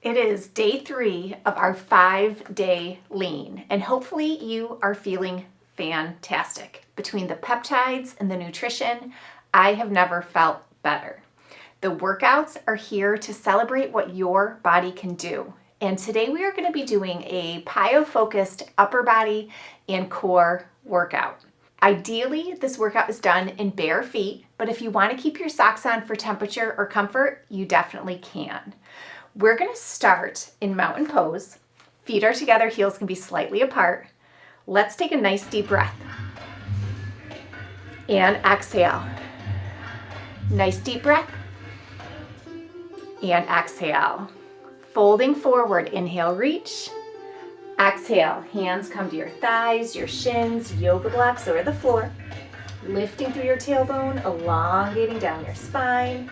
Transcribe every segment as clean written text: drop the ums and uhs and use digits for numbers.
It is day 3 of our 5-day lean, and hopefully you are feeling fantastic. Between the peptides and the nutrition, I have never felt better. The workouts are here to celebrate what your body can do. And today we are going to be doing a PiYo-focused upper body and core workout. Ideally, this workout is done in bare feet, but if you want to keep your socks on for temperature or comfort, you definitely can. We're going to start in mountain pose. Feet are together, heels can be slightly apart. Let's take a nice deep breath. And exhale. Nice deep breath. And exhale. Folding forward, inhale, reach. Exhale, hands come to your thighs, your shins, yoga blocks over the floor. Lifting through your tailbone, elongating down your spine.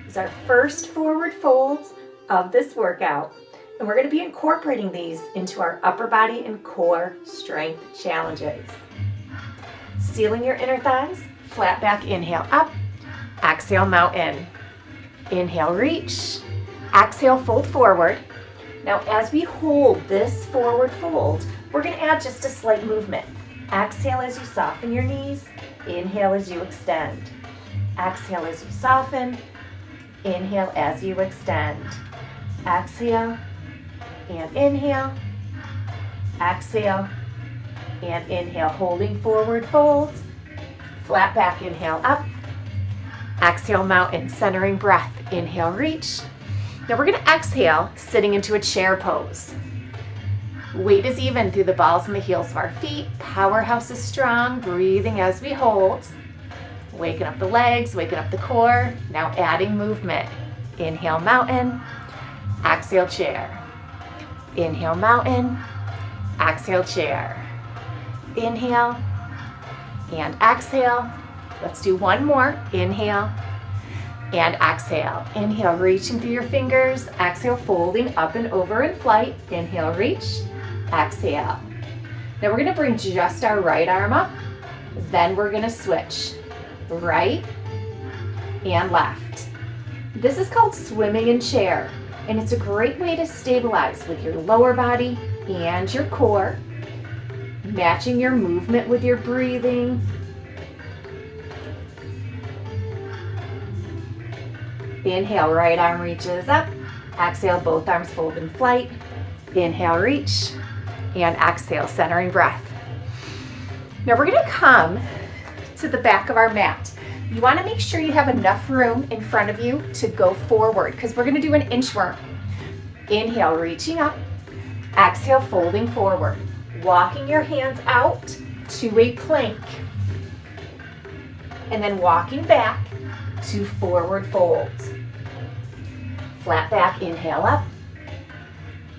This is our first forward folds of this workout, and we're going to be incorporating these into our upper body and core strength challenges. Sealing your inner thighs, flat back, inhale up, exhale mountain, inhale reach, exhale fold forward. Now as we hold this forward fold, we're going to add just a slight movement. Exhale as you soften your knees, inhale as you extend. Exhale as you soften, inhale as you extend. Exhale and inhale, exhale and inhale, holding forward fold, flat back, inhale up, exhale mountain, centering breath, inhale reach. Now we're going to exhale, sitting into a chair pose. Weight is even through the balls and the heels of our feet, powerhouse is strong, breathing as we hold, waking up the legs, waking up the core, now adding movement. Inhale mountain, exhale chair. Inhale mountain, exhale chair. Inhale and exhale. Let's do one more. Inhale and exhale. Inhale, reaching through your fingers. Exhale, folding up and over in flight. Inhale, reach. Exhale. Now we're going to bring just our right arm up. Then we're going to switch right and left. This is called swimming in chair. And it's a great way to stabilize with your lower body and your core, matching your movement with your breathing. Inhale, right arm reaches up. Exhale, both arms fold in flight. Inhale, reach. And exhale, centering breath. Now we're going to come to the back of our mat. You want to make sure you have enough room in front of you to go forward because we're going to do an inchworm. Inhale, reaching up. Exhale, folding forward. Walking your hands out to a plank. And then walking back to forward fold. Flat back, inhale up.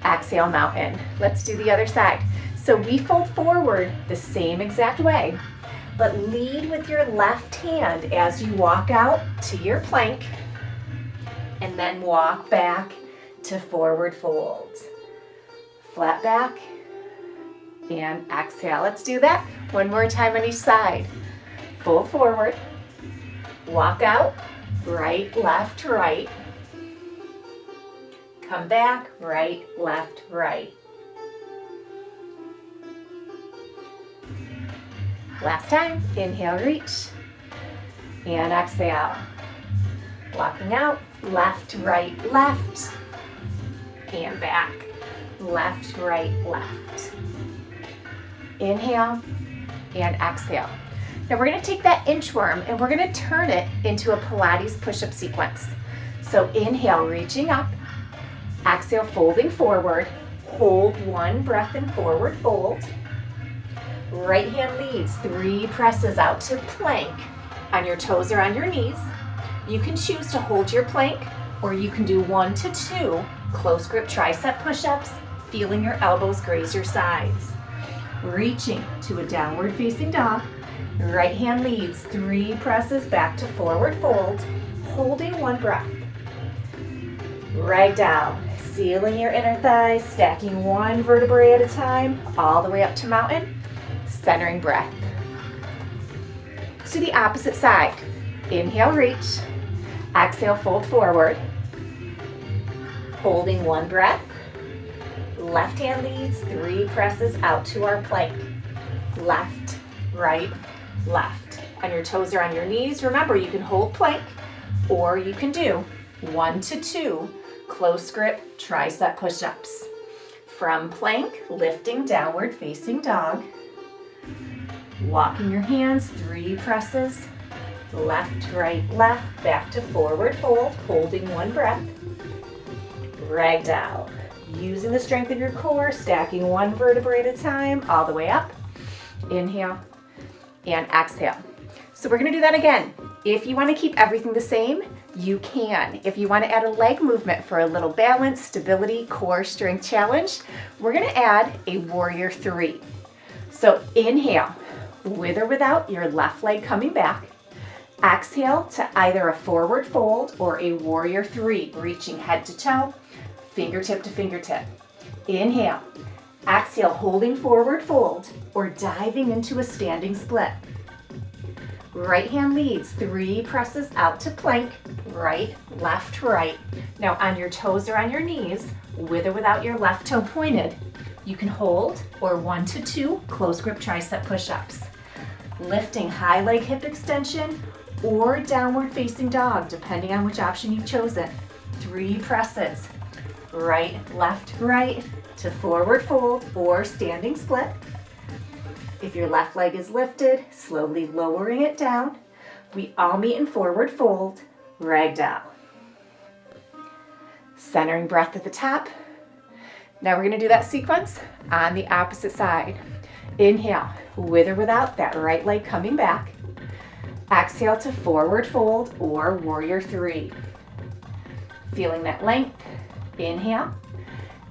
Exhale, mountain. Let's do the other side. So we fold forward the same exact way, but lead with your left hand as you walk out to your plank and then walk back to forward fold. Flat back and exhale. Let's do that one more time on each side. Fold forward, walk out, right, left, right. Come back, right, left, right. Last time, inhale, reach, and exhale. Walking out, left, right, left, and back, left, right, left. Inhale, and exhale. Now we're gonna take that inchworm and we're gonna turn it into a Pilates push-up sequence. So inhale, reaching up, exhale, folding forward, hold one breath in forward fold. Right hand leads, 3 presses out to plank on your toes or on your knees. You can choose to hold your plank or you can do 1 to 2 close grip tricep push-ups, feeling your elbows graze your sides. Reaching to a downward facing dog. Right hand leads, 3 presses back to forward fold, holding 1 breath. Right down, sealing your inner thighs, stacking 1 vertebrae at a time, all the way up to mountain. Centering breath. To the opposite side. Inhale, reach. Exhale, fold forward. Holding one breath. Left hand leads, 3 presses out to our plank. Left, right, left. On your toes or on your knees, remember you can hold plank or you can do 1 to 2 close grip tricep push-ups. From plank, lifting downward facing dog. Walking your hands, 3 presses. Left, right, left, back to forward fold, holding one breath. Ragdoll. Using the strength of your core, stacking one vertebrae at a time, all the way up. Inhale and exhale. So we're gonna do that again. If you wanna keep everything the same, you can. If you wanna add a leg movement for a little balance, stability, core strength challenge, we're gonna add a warrior 3. So inhale, with or without your left leg coming back. Exhale to either a forward fold or a warrior 3, reaching head to toe, fingertip to fingertip. Inhale. Exhale, holding forward fold or diving into a standing split. Right hand leads, 3 presses out to plank, right, left, right. Now on your toes or on your knees, with or without your left toe pointed, you can hold or 1 to 2 close grip tricep push-ups. Lifting high leg hip extension or downward facing dog, depending on which option you've chosen. 3 presses, right, left, right, to forward fold or standing split. If your left leg is lifted, slowly lowering it down. We all meet in forward fold, ragdoll. Centering breath at the top. Now we're gonna do that sequence on the opposite side. Inhale, with or without that right leg coming back. Exhale to forward fold or warrior 3. Feeling that length. Inhale.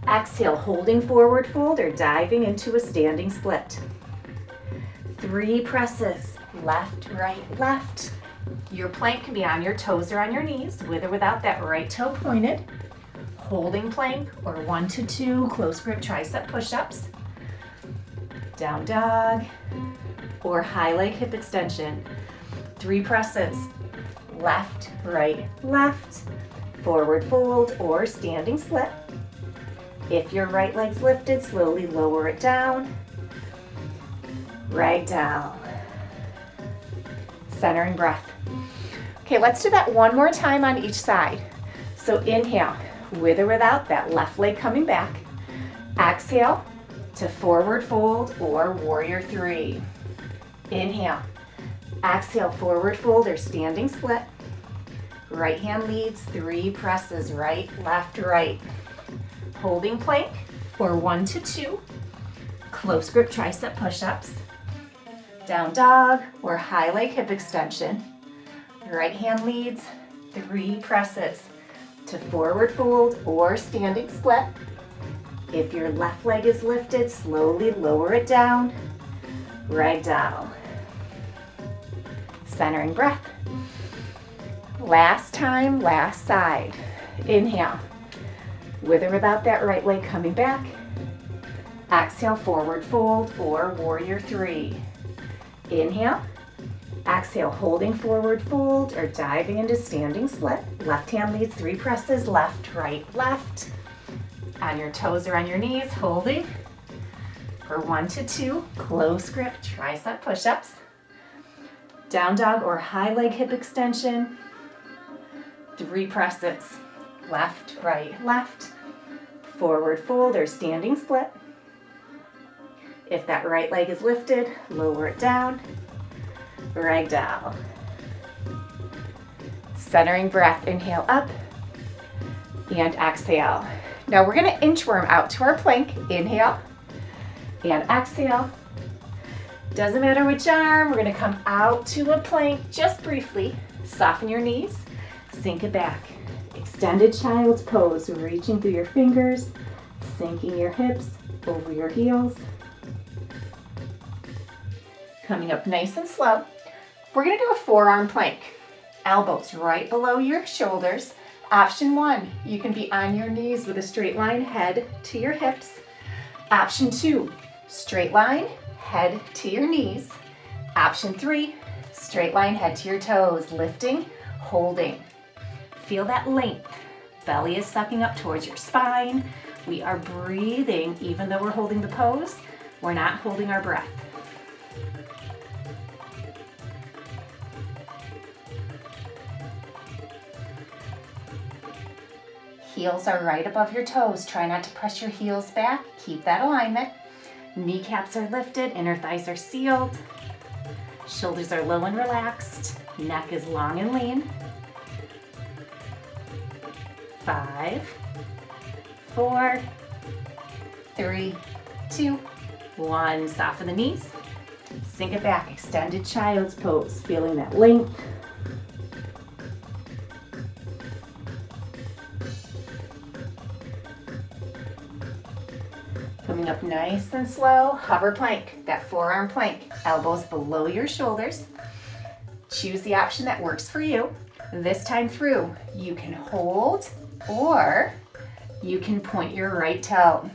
Exhale, holding forward fold or diving into a standing split. 3 presses, left, right, left. Your plank can be on your toes or on your knees, with or without that right toe pointed. Holding plank or 1 to 2 close grip tricep push-ups. Down dog or high leg hip extension. 3 presses, left, right, left. Forward fold or standing split. If your right leg's lifted, slowly lower it down. Ragdoll. Centering breath. Okay, let's do that one more time on each side. So inhale, with or without that left leg coming back. Exhale to forward fold or warrior 3. Inhale. Exhale, forward fold or standing split. Right hand leads, 3 presses, right, left, right. Holding plank or 1 to 2 close grip tricep push-ups. Down dog or high leg hip extension. Right hand leads, 3 presses to forward fold or standing split. If your left leg is lifted, slowly lower it down. Ragdoll. Centering breath. Last time, last side. Inhale, with or without that right leg coming back. Exhale, forward fold or warrior 3. Inhale. Exhale, holding forward fold or diving into standing split. Left hand leads, 3 presses, left, right, left. On your toes or on your knees, holding for 1 to 2 close grip tricep push-ups. Down dog or high leg hip extension. 3 presses, left, right, left. Forward fold or standing split. If that right leg is lifted, lower it down. Ragdoll. Centering breath, inhale up and exhale. Now we're gonna inchworm out to our plank. Inhale and exhale. Doesn't matter which arm, we're gonna come out to a plank just briefly. Soften your knees, sink it back. Extended child's pose, reaching through your fingers, sinking your hips over your heels. Coming up nice and slow. We're gonna do a forearm plank. Elbows right below your shoulders. Option 1, you can be on your knees with a straight line, head to your hips. Option 2, straight line, head to your knees. Option 3, straight line, head to your toes, lifting, holding. Feel that length. Belly is sucking up towards your spine. We are breathing, even though we're holding the pose, we're not holding our breath. Heels are right above your toes. Try not to press your heels back. Keep that alignment. Kneecaps are lifted, inner thighs are sealed. Shoulders are low and relaxed. Neck is long and lean. 5, 4, 3, 2, 1. Soften the knees. Sink it back. Extended child's pose. Feeling that length. Coming up nice and slow. Hover plank. That forearm plank. Elbows below your shoulders. Choose the option that works for you. This time through, you can hold or you can point your right toe.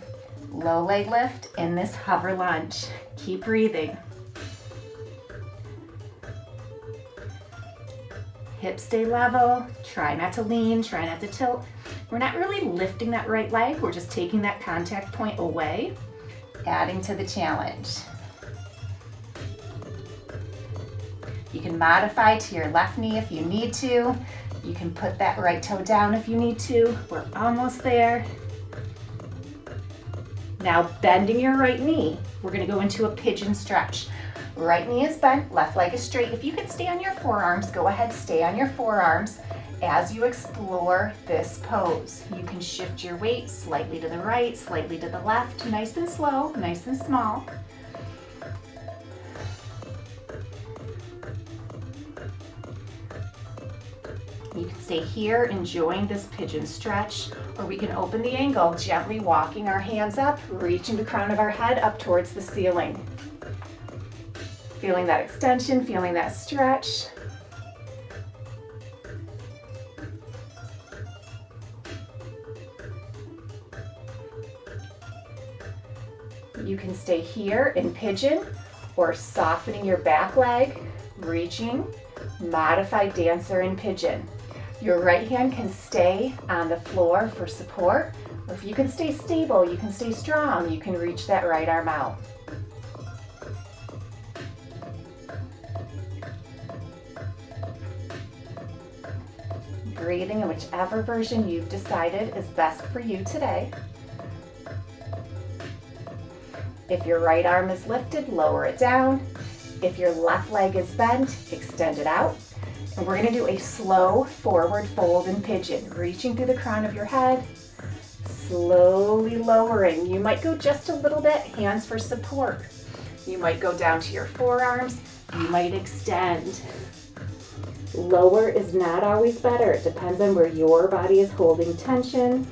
Low leg lift in this hover lunge. Keep breathing. Hips stay level. Try not to lean, try not to tilt. We're not really lifting that right leg. We're just taking that contact point away, adding to the challenge. You can modify to your left knee if you need to. You can put that right toe down if you need to. We're almost there. Now bending your right knee, we're gonna go into a pigeon stretch. Right knee is bent, left leg is straight. If you can stay on your forearms, go ahead, stay on your forearms as you explore this pose. You can shift your weight slightly to the right, slightly to the left, nice and slow, nice and small. You can stay here enjoying this pigeon stretch, or we can open the angle, gently walking our hands up, reaching the crown of our head up towards the ceiling. Feeling that extension, feeling that stretch. You can stay here in pigeon or softening your back leg, reaching, modified dancer in pigeon. Your right hand can stay on the floor for support, or if you can stay stable, you can stay strong, you can reach that right arm out. Breathing in whichever version you've decided is best for you today. If your right arm is lifted, lower it down. If your left leg is bent, extend it out. And we're gonna do a slow forward fold in pigeon, reaching through the crown of your head, slowly lowering. You might go just a little bit, hands for support. You might go down to your forearms, you might extend. Lower is not always better. It depends on where your body is holding tension.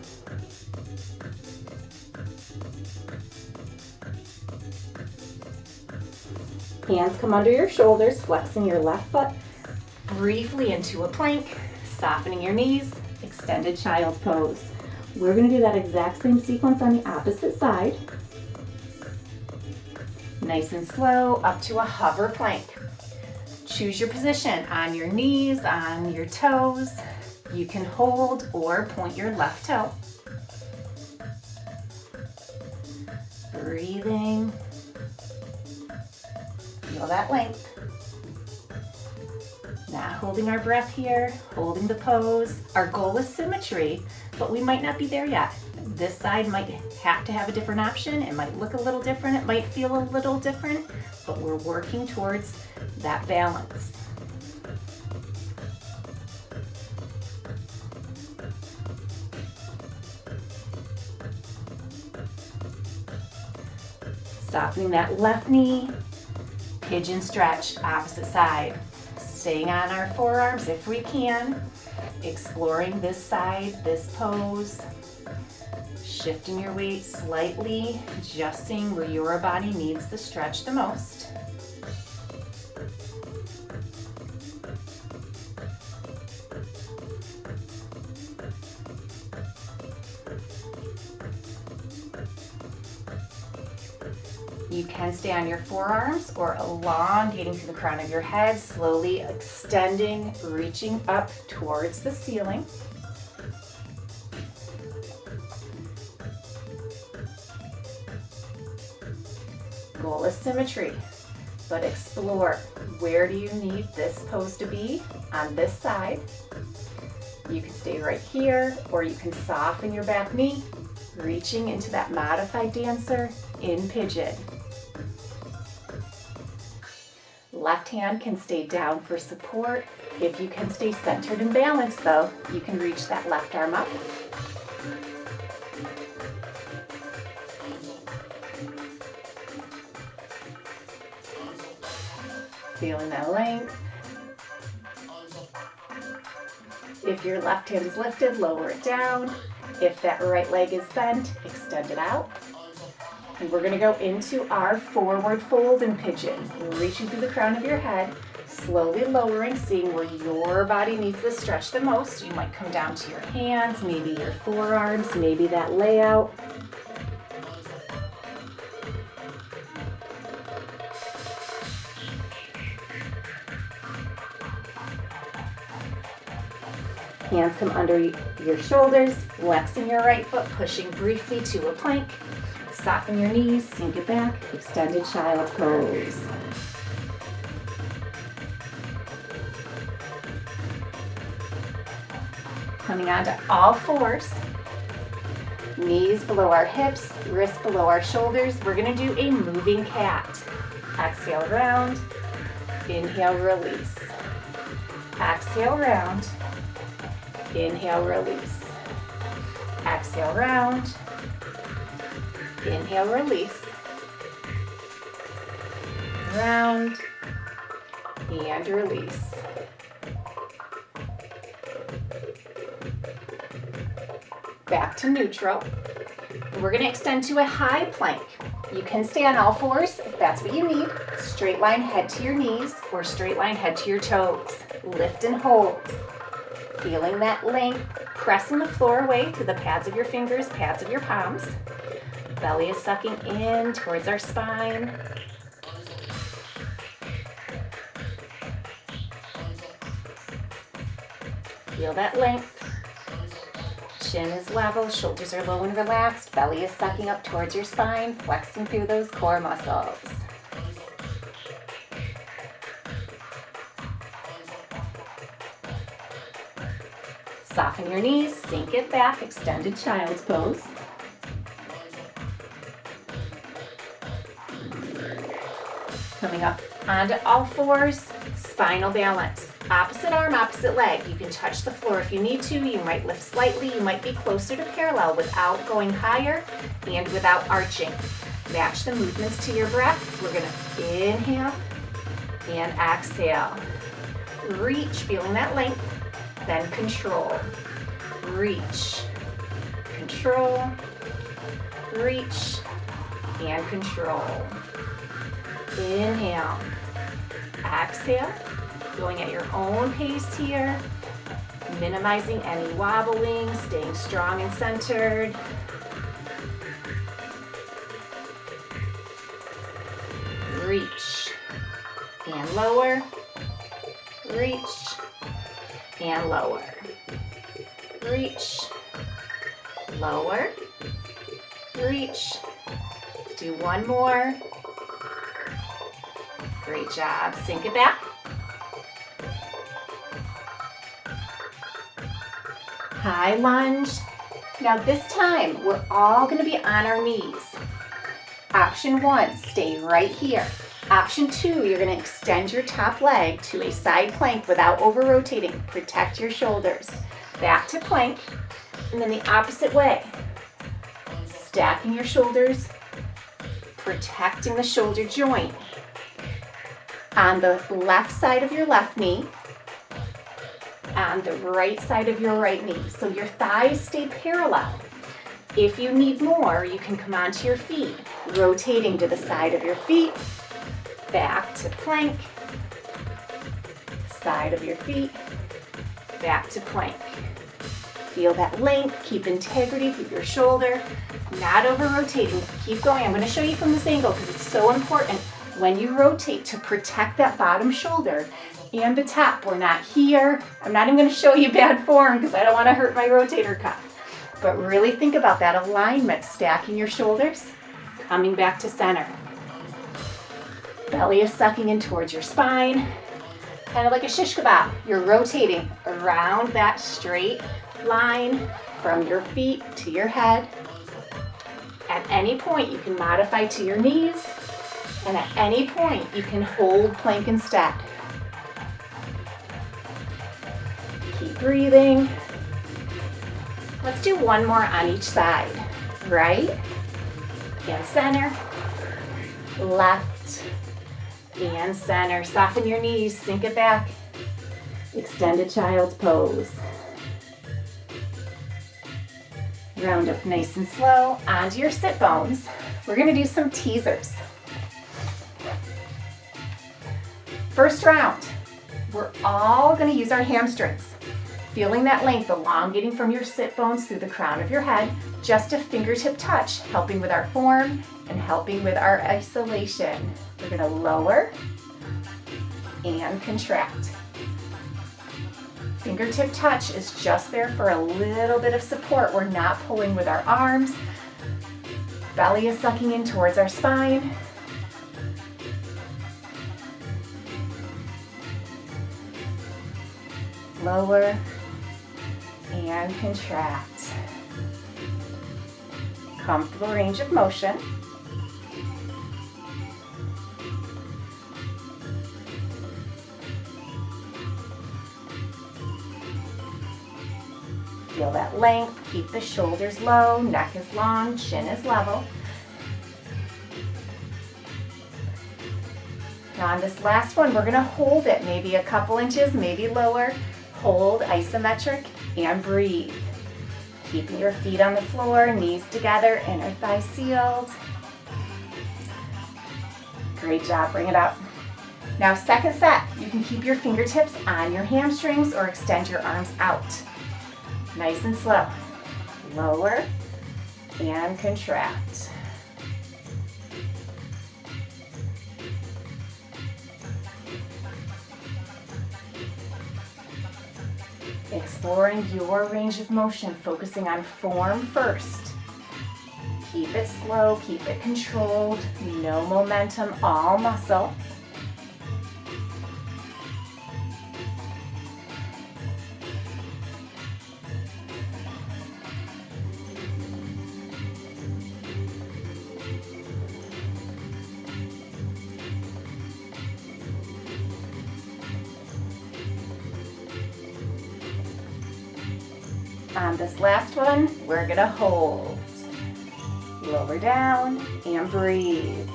Hands come under your shoulders, flexing your left foot briefly into a plank, softening your knees, extended child's pose. We're going to do that exact same sequence on the opposite side. Nice and slow, up to a hover plank. Choose your position on your knees, on your toes. You can hold or point your left toe. Breathing. Feel that length. Not holding our breath here, holding the pose. Our goal is symmetry, but we might not be there yet. This side might have to have a different option. It might look a little different. It might feel a little different, but we're working towards that balance. Softening that left knee, pigeon stretch, opposite side. Staying on our forearms if we can, exploring this side, this pose, shifting your weight slightly, just seeing where your body needs the stretch the most. You can stay on your forearms or elongating through the crown of your head, slowly extending, reaching up towards the ceiling. Goal is symmetry, but explore, where do you need this pose to be on this side? You can stay right here, or you can soften your back knee, reaching into that modified dancer in pigeon. Left hand can stay down for support. If you can stay centered and balanced though, you can reach that left arm up. Feeling that length. If your left hand is lifted, lower it down. If that right leg is bent, extend it out. And we're going to go into our forward fold and pigeon. Reaching through the crown of your head, slowly lowering, seeing where your body needs to stretch the most. You might come down to your hands, maybe your forearms, maybe that layout. Hands come under your shoulders, flexing your right foot, pushing briefly to a plank. Soften your knees, sink it back, extended child's pose. Coming onto all fours. Knees below our hips, wrists below our shoulders. We're gonna do a moving cat. Exhale, round. Inhale, release. Exhale, round. Inhale, release. Exhale, round. Inhale, release. Round. And release. Back to neutral. We're going to extend to a high plank. You can stay on all fours if that's what you need. Straight line head to your knees or straight line head to your toes. Lift and hold. Feeling that length, pressing the floor away through the pads of your fingers, pads of your palms. Belly is sucking in towards our spine. Feel that length. Chin is level, shoulders are low and relaxed. Belly is sucking up towards your spine, flexing through those core muscles. Soften your knees, sink it back, extended child's pose. Coming up onto all fours, spinal balance. Opposite arm, opposite leg. You can touch the floor if you need to. You might lift slightly. You might be closer to parallel without going higher and without arching. Match the movements to your breath. We're gonna inhale and exhale. Reach, feeling that length. Then control. Reach, control, reach, and control. Inhale, exhale, going at your own pace here, minimizing any wobbling, staying strong and centered. Reach, and lower, reach, and lower. Reach, lower, reach. Do one more. Great job. Sink it back. High lunge. Now this time, we're all gonna be on our knees. Option 1, stay right here. Option 2, you're gonna extend your top leg to a side plank without over-rotating. Protect your shoulders. Back to plank, and then the opposite way. Stacking your shoulders, protecting the shoulder joint. On the left side of your left knee, on the right side of your right knee. So your thighs stay parallel. If you need more, you can come onto your feet, rotating to the side of your feet, back to plank, side of your feet, back to plank. Feel that length, keep integrity through your shoulder, not over rotating. Keep going. I'm going to show you from this angle because it's so important when you rotate to protect that bottom shoulder and the top. We're not here. I'm not even going to show you bad form because I don't want to hurt my rotator cuff. But really think about that alignment, stacking your shoulders, coming back to center. Belly is sucking in towards your spine, kind of like a shish kebab. You're rotating around that straight line from your feet to your head. At any point, you can modify to your knees, and at any point, you can hold plank instead. Keep breathing. Let's do one more on each side. Right and center, left and center. Soften your knees, sink it back. Extended child's pose. Round up nice and slow onto your sit bones. We're gonna do some teasers. First round, we're all gonna use our hamstrings. Feeling that length elongating from your sit bones through the crown of your head, just a fingertip touch, helping with our form and helping with our isolation. We're gonna lower and contract. Fingertip touch is just there for a little bit of support. We're not pulling with our arms. Belly is sucking in towards our spine. Lower and contract. Comfortable range of motion. Feel that length. Keep the shoulders low, neck is long, chin is level. Now on this last one, we're gonna hold it maybe a couple inches, maybe lower. Hold isometric and breathe. Keeping your feet on the floor, knees together, inner thighs sealed. Great job, bring it up. Now second set, you can keep your fingertips on your hamstrings or extend your arms out. Nice and slow. Lower and contract. Exploring your range of motion, focusing on form first. Keep it slow, keep it controlled, no momentum, all muscle. On this last one, we're gonna hold. Lower down and breathe.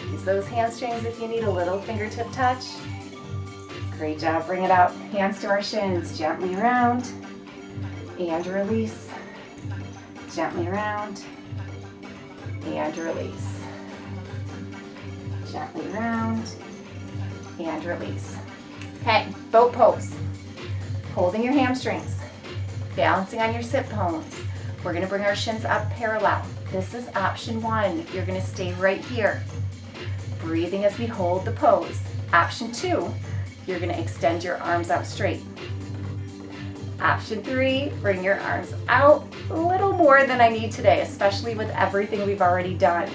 Use those hamstrings if you need a little fingertip touch. Great job, bring it out. Hands to our shins, gently round and release. Gently round and release. Gently round and release. Okay, boat pose. Holding your hamstrings, balancing on your sit bones. We're gonna bring our shins up parallel. This is option one. You're gonna stay right here. Breathing as we hold the pose. Option two, you're gonna extend your arms out straight. Option three, bring your arms out a little more than I need today, especially with everything we've already done.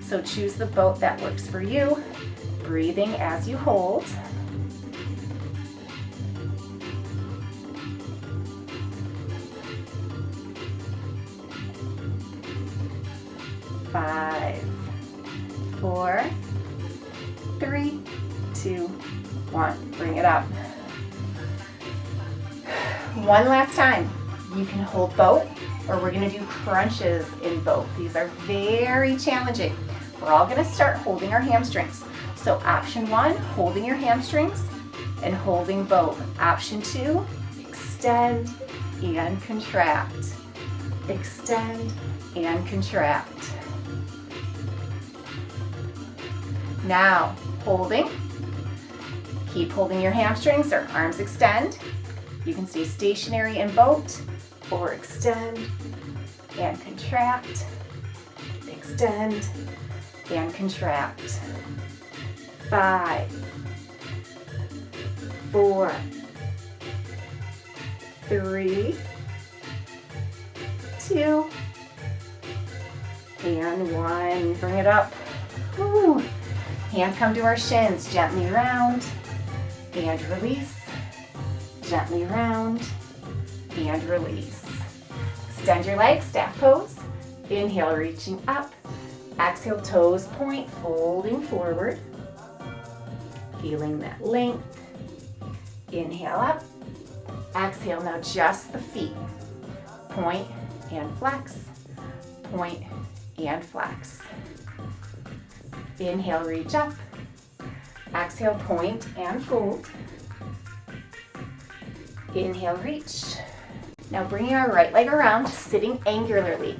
So choose the boat that works for you. Breathing as you hold. Five, four, three, two, one. Bring it up. One last time. You can hold boat, or we're gonna do crunches in boat. These are very challenging. We're all gonna start holding our hamstrings. So option one, holding your hamstrings and holding boat. Option two, extend and contract. Extend and contract. Now, holding. Keep holding your hamstrings or arms extend. You can stay stationary in boat or extend and contract. Extend and contract. 5, 4, 3, 2, And 1, bring it up. Woo. Hands come to our shins, gently round and release. Gently round and release. Extend your legs, staff pose. Inhale, reaching up. Exhale, toes point, folding forward. Feeling that length. Inhale up. Exhale, now just the feet. Point and flex. Point and flex. Inhale, reach up. Exhale, point and fold. Inhale, reach. Now bringing our right leg around, sitting angularly.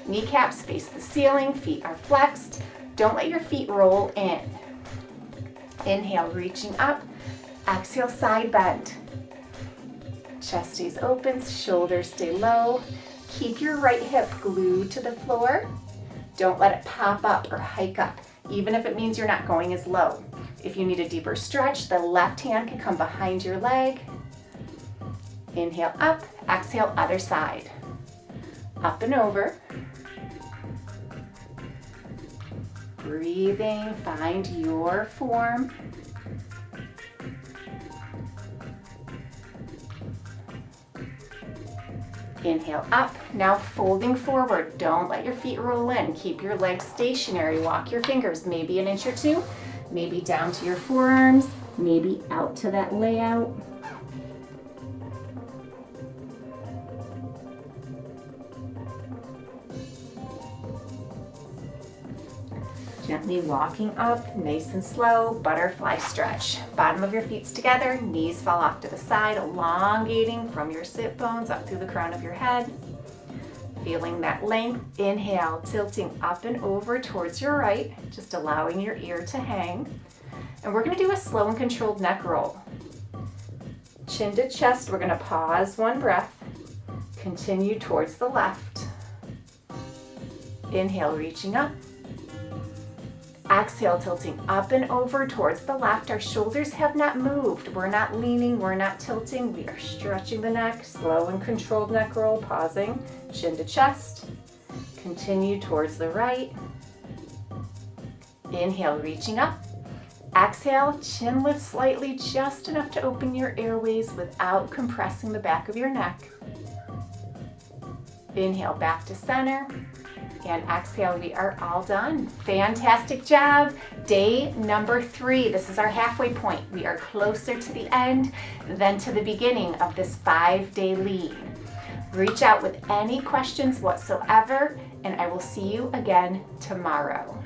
Kneecaps face the ceiling, feet are flexed. Don't let your feet roll in. Inhale, reaching up. Exhale, side bend. Chest stays open, shoulders stay low. Keep your right hip glued to the floor. Don't let it pop up or hike up, even if it means you're not going as low. If you need a deeper stretch, the left hand can come behind your leg. Inhale up, exhale other side. Up and over. Breathing, find your form. Inhale up, now folding forward. Don't let your feet roll in. Keep your legs stationary. Walk your fingers maybe an inch or two, maybe down to your forearms, maybe out to that layout. Gently walking up, nice and slow, butterfly stretch. Bottom of your feet's together, knees fall off to the side, elongating from your sit bones up through the crown of your head. Feeling that length, inhale, tilting up and over towards your right, just allowing your ear to hang. And we're gonna do a slow and controlled neck roll. Chin to chest, we're gonna pause 1 breath, continue towards the left. Inhale, reaching up. Exhale, tilting up and over towards the left. Our shoulders have not moved. We're not leaning, we're not tilting. We are stretching the neck, slow and controlled neck roll, pausing, chin to chest. Continue towards the right. Inhale, reaching up. Exhale, chin lift slightly, just enough to open your airways without compressing the back of your neck. Inhale, back to center. And exhale, we are all done. Fantastic job. Day number 3. This is our halfway point. We are closer to the end than to the beginning of this 5-day lead. Reach out with any questions whatsoever, and I will see you again tomorrow.